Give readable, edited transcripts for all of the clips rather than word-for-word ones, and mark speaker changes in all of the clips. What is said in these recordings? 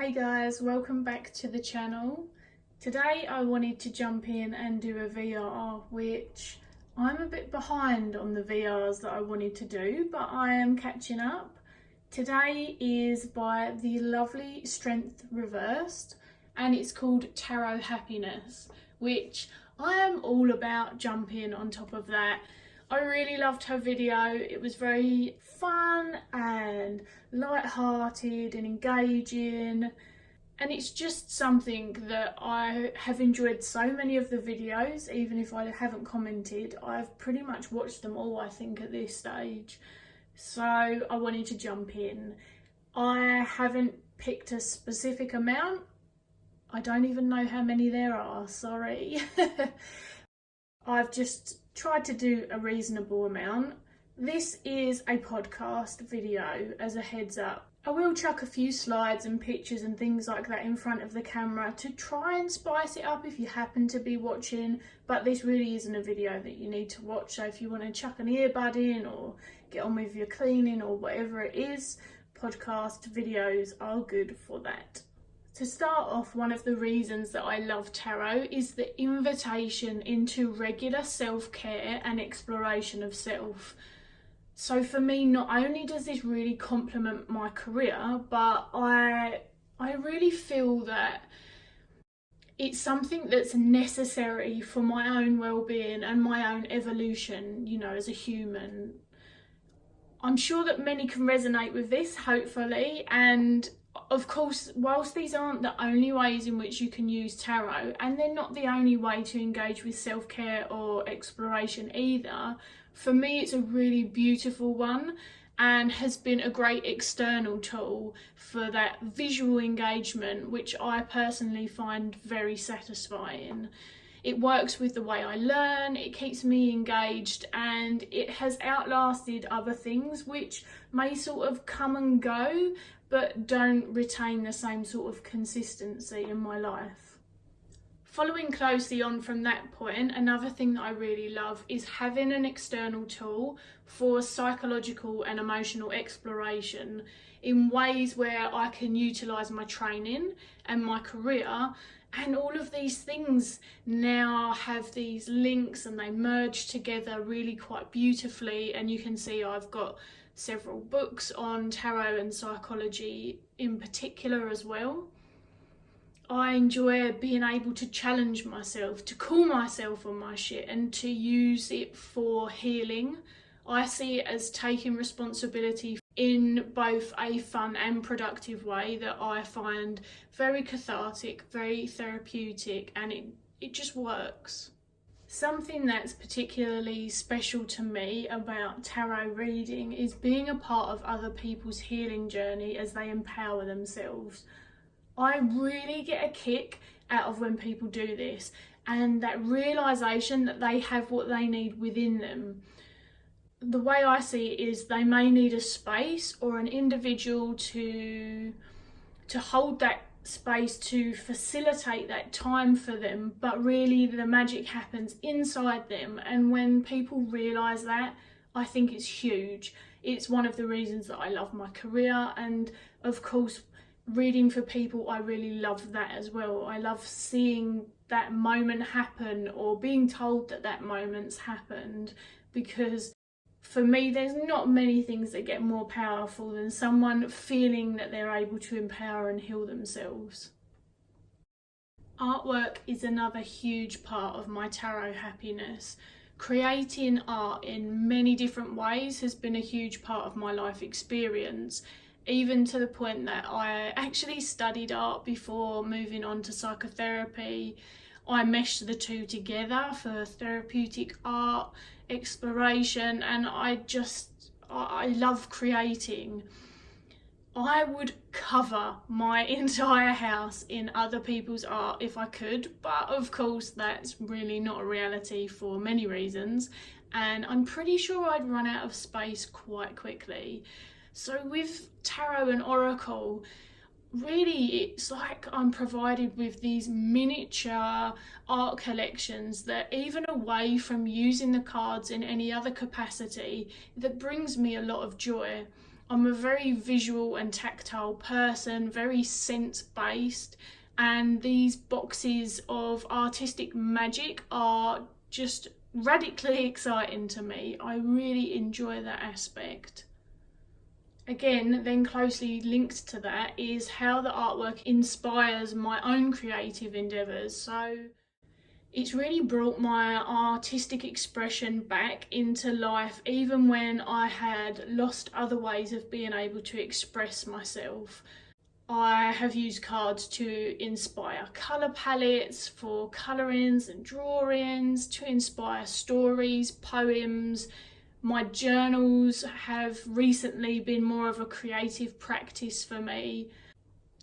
Speaker 1: Hey guys, welcome back to the channel. Today I wanted to jump in and do a VR, which I'm a bit behind on the VRs that I wanted to do, but I am catching up. Today is by the lovely Strength Reversed and it's called Tarot Happiness, which I am all about jumping on top of that. I really loved her video. It was very fun and light-hearted and engaging, and it's just something that I have enjoyed so many of the videos. Even if I haven't commented, I've pretty much watched them all, I think, at this stage, so I wanted to jump in. I haven't picked a specific amount. I don't even know how many there are, sorry. I've just tried to do a reasonable amount. This is a podcast video, as a heads up. I will chuck a few slides and pictures and things like that in front of the camera to try and spice it up if you happen to be watching, but this really isn't a video that you need to watch, so if you want to chuck an earbud in or get on with your cleaning or whatever it is, podcast videos are good for that. To start off, one of the reasons that I love tarot is the invitation into regular self-care and exploration of self. So for me, not only does this really complement my career, but I really feel that it's something that's necessary for my own well-being and my own evolution, you know, as a human. I'm sure that many can resonate with this, hopefully, and of course, whilst these aren't the only ways in which you can use tarot, and they're not the only way to engage with self-care or exploration either, for me it's a really beautiful one and has been a great external tool for that visual engagement, which I personally find very satisfying. It works with the way I learn, it keeps me engaged, and it has outlasted other things which may sort of come and go but don't retain the same sort of consistency in my life. Following closely on from that point, another thing that I really love is having an external tool for psychological and emotional exploration in ways where I can utilise my training and my career, and all of these things now have these links and they merge together really quite beautifully, and you can see I've got several books on tarot and psychology in particular as well. I enjoy being able to challenge myself, to call myself on my shit and to use it for healing. I see it as taking responsibility in both a fun and productive way that I find very cathartic, very therapeutic, and it just works. Something that's particularly special to me about tarot reading is being a part of other people's healing journey as they empower themselves. I really get a kick out of when people do this, and that realisation that they have what they need within them. The way I see it is they may need a space or an individual to hold that space, to facilitate that time for them, but really the magic happens inside them, and when people realise that, I think it's huge. It's one of the reasons that I love my career, and of course reading for people, I really love that as well. I love seeing that moment happen or being told that that moment's happened, because for me, there's not many things that get more powerful than someone feeling that they're able to empower and heal themselves. Artwork is another huge part of my tarot happiness. Creating art in many different ways has been a huge part of my life experience, even to the point that I actually studied art before moving on to psychotherapy. I meshed the two together for therapeutic art exploration, and I love creating. I would cover my entire house in other people's art if I could, but of course that's really not a reality for many reasons, and I'm pretty sure I'd run out of space quite quickly. So with tarot and oracle, really it's like I'm provided with these miniature art collections that, even away from using the cards in any other capacity, that brings me a lot of joy. I'm a very visual and tactile person, very sense-based, and these boxes of artistic magic are just radically exciting to me. I really enjoy that aspect. Again, then closely linked to that is how the artwork inspires my own creative endeavours. So it's really brought my artistic expression back into life, even when I had lost other ways of being able to express myself. I have used cards to inspire colour palettes for colourings and drawings, to inspire stories, poems. My journals have recently been more of a creative practice for me.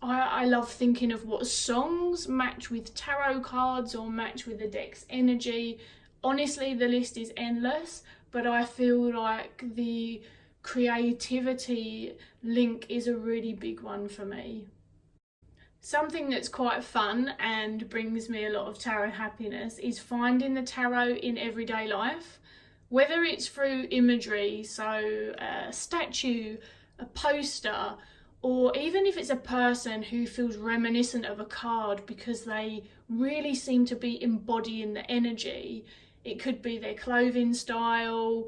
Speaker 1: I love thinking of what songs match with tarot cards or match with the deck's energy. Honestly, the list is endless, but I feel like the creativity link is a really big one for me. Something that's quite fun and brings me a lot of tarot happiness is finding the tarot in everyday life. Whether it's through imagery, so a statue, a poster, or even if it's a person who feels reminiscent of a card because they really seem to be embodying the energy. It could be their clothing style,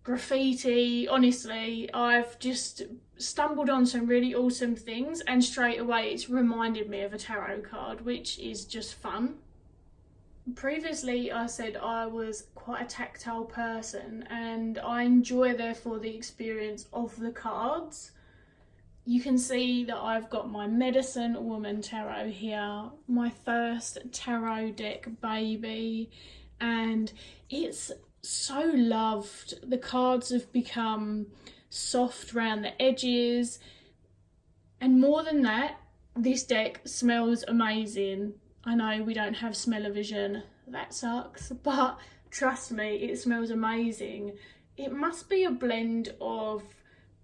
Speaker 1: graffiti. Honestly, I've just stumbled on some really awesome things, and straight away it's reminded me of a tarot card, which is just fun. Previously, I said I was quite a tactile person, and I enjoy therefore the experience of the cards. You can see that I've got my Medicine Woman tarot here, my first tarot deck baby, and it's so loved. The cards have become soft around the edges, and more than that, this deck smells amazing. I know we don't have smell-o-vision, that sucks, but trust me, it smells amazing. It must be a blend of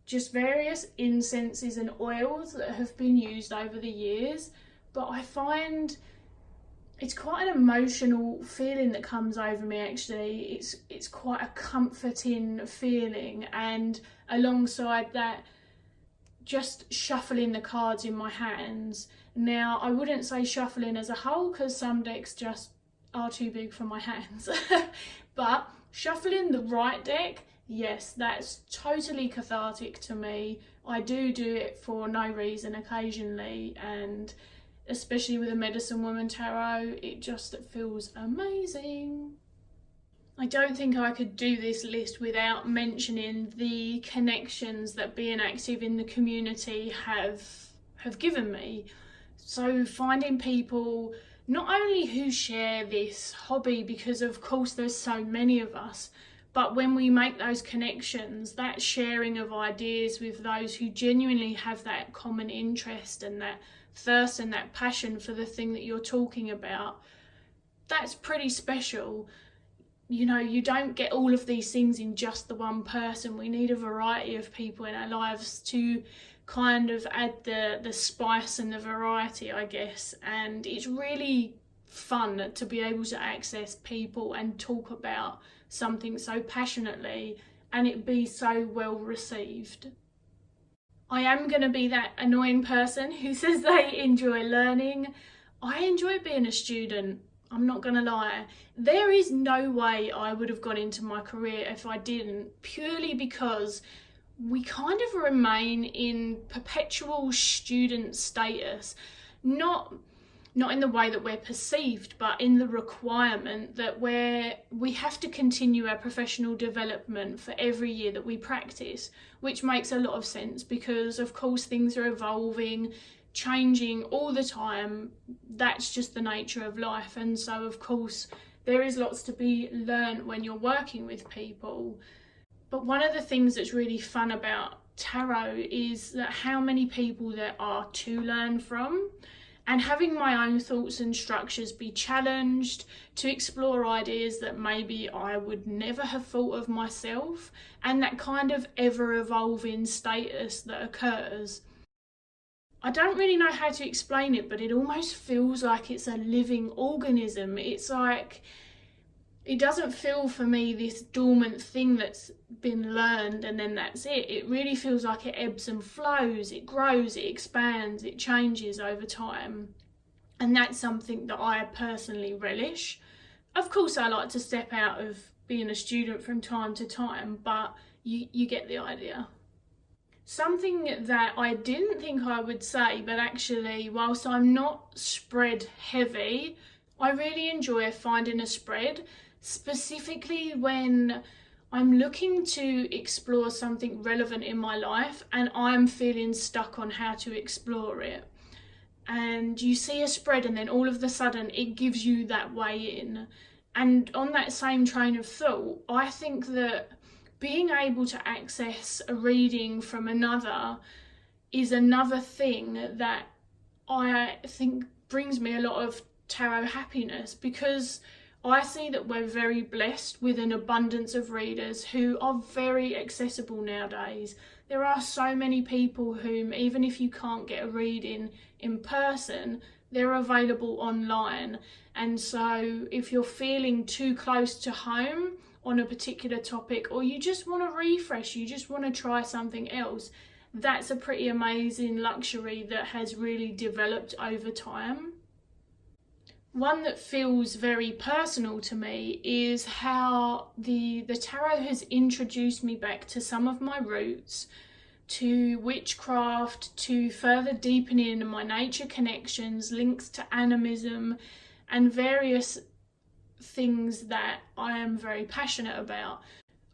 Speaker 1: just various incenses and oils that have been used over the years, but I find it's quite an emotional feeling that comes over me actually. It's quite a comforting feeling, and alongside that, just shuffling the cards in my hands. Now, I wouldn't say shuffling as a whole because some decks just are too big for my hands, but shuffling the right deck, yes, that's totally cathartic to me. I do it for no reason occasionally, and especially with a Medicine Woman tarot, it just feels amazing. I don't think I could do this list without mentioning the connections that being active in the community have given me. So finding people not only who share this hobby, because of course there's so many of us, but when we make those connections, that sharing of ideas with those who genuinely have that common interest and that thirst and that passion for the thing that you're talking about, that's pretty special. You know, you don't get all of these things in just the one person. We need a variety of people in our lives to kind of add the spice and the variety, I guess. And it's really fun to be able to access people and talk about something so passionately and it be so well received. I am going to be that annoying person who says they enjoy learning. I enjoy being a student. I'm not going to lie. There is no way I would have gone into my career if I didn't, purely because we kind of remain in perpetual student status, not in the way that we're perceived, but in the requirement that we have to continue our professional development for every year that we practice, which makes a lot of sense because of course things are evolving, changing all the time. That's just the nature of life, and so of course there is lots to be learned when you're working with people. But one of the things that's really fun about tarot is that how many people there are to learn from, and having my own thoughts and structures be challenged to explore ideas that maybe I would never have thought of myself, and that kind of ever-evolving status that occurs. I don't really know how to explain it, but it almost feels like it's a living organism. It's like it doesn't feel for me this dormant thing that's been learned and then that's it. It really feels like it ebbs and flows, it grows, it expands, it changes over time. And that's something that I personally relish. Of course, I like to step out of being a student from time to time, but you get the idea. Something that I didn't think I would say, but actually, whilst I'm not spread heavy, I really enjoy finding a spread, specifically when I'm looking to explore something relevant in my life and I'm feeling stuck on how to explore it. And you see a spread and then all of a sudden it gives you that way in. And on that same train of thought, I think that being able to access a reading from another is another thing that I think brings me a lot of tarot happiness, because I see that we're very blessed with an abundance of readers who are very accessible nowadays. There are so many people whom, even if you can't get a reading in person, they're available online. And so if you're feeling too close to home on a particular topic, or you just want to refresh, you just want to try something else, that's a pretty amazing luxury that has really developed over time. One that feels very personal to me is how the tarot has introduced me back to some of my roots, to witchcraft, to further deepening my nature connections, links to animism, and various things that I am very passionate about.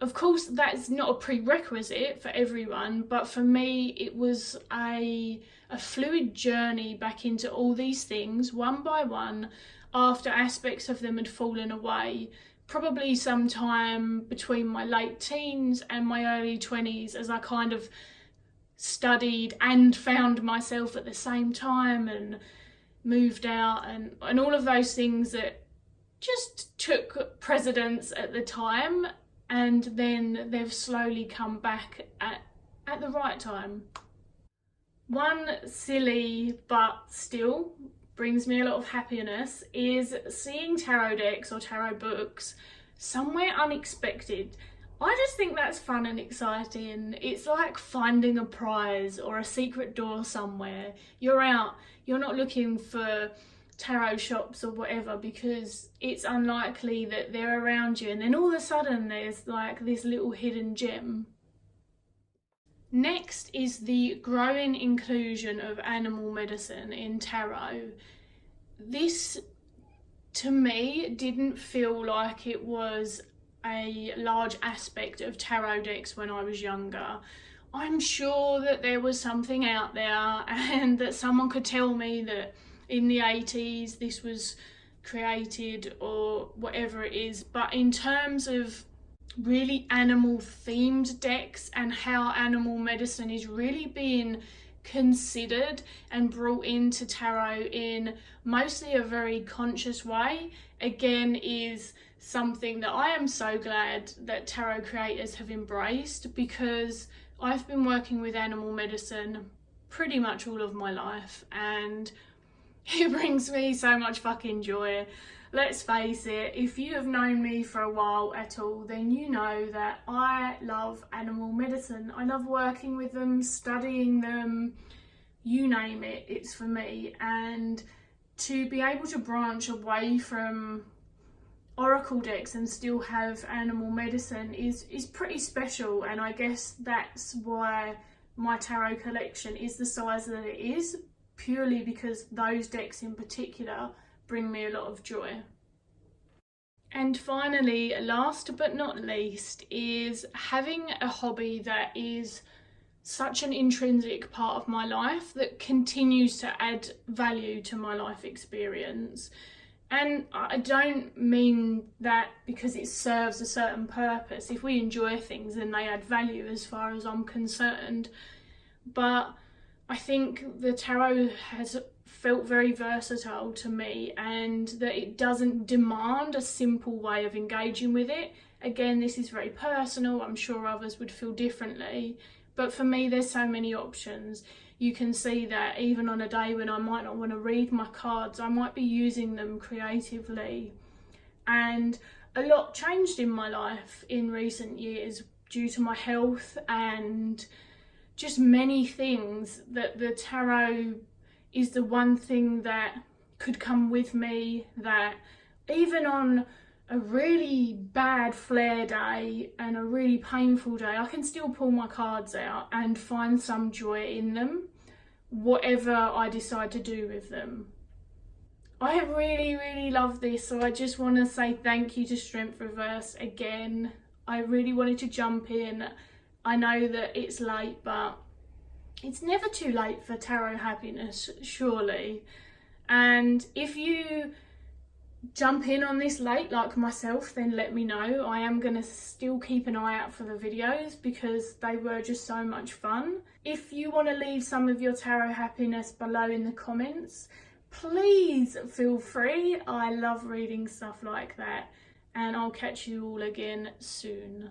Speaker 1: Of course, that's not a prerequisite for everyone, but for me it was a fluid journey back into all these things, one by one, after aspects of them had fallen away, probably sometime between my late teens and my early 20s, as I kind of studied and found myself at the same time and moved out and all of those things that just took precedence at the time, and then they've slowly come back at the right time. One silly but still brings me a lot of happiness is seeing tarot decks or tarot books somewhere unexpected. I just think that's fun and exciting. It's like finding a prize or a secret door somewhere. You're out, you're not looking for tarot shops or whatever, because it's unlikely that they're around you, and then all of a sudden there's like this little hidden gem. Next is the growing inclusion of animal medicine in tarot. This, to me, didn't feel like it was a large aspect of tarot decks when I was younger. I'm sure that there was something out there and that someone could tell me that in the 80s this was created or whatever it is, but in terms of really animal themed decks and how animal medicine is really being considered and brought into tarot in mostly a very conscious way, again, is something that I am so glad that tarot creators have embraced, because I've been working with animal medicine pretty much all of my life and it brings me so much fucking joy. Let's face it, if you have known me for a while at all, then you know that I love animal medicine. I love working with them, studying them, you name it, it's for me. And to be able to branch away from oracle decks and still have animal medicine is pretty special, and I guess that's why my tarot collection is the size that it is, purely because those decks in particular bring me a lot of joy. And finally, last but not least, is having a hobby that is such an intrinsic part of my life that continues to add value to my life experience. And I don't mean that because it serves a certain purpose. If we enjoy things, then they add value as far as I'm concerned. But I think the tarot has felt very versatile to me, and that it doesn't demand a simple way of engaging with it. Again, this is very personal. I'm sure others would feel differently. But for me, there's so many options. You can see that even on a day when I might not want to read my cards, I might be using them creatively. and a lot changed in my life in recent years due to my health and just many things, that the tarot is the one thing that could come with me, that even on a really bad flare day and a really painful day, I can still pull my cards out and find some joy in them, whatever I decide to do with them. I really love this, so I just want to say thank you to Strength Reverse again. I really wanted to jump in. I know that it's late, but it's never too late for tarot happiness, surely. And if you jump in on this late like myself, then let me know. I am going to still keep an eye out for the videos because they were just so much fun. If you want to leave some of your tarot happiness below in the comments, please feel free. I love reading stuff like that, and I'll catch you all again soon.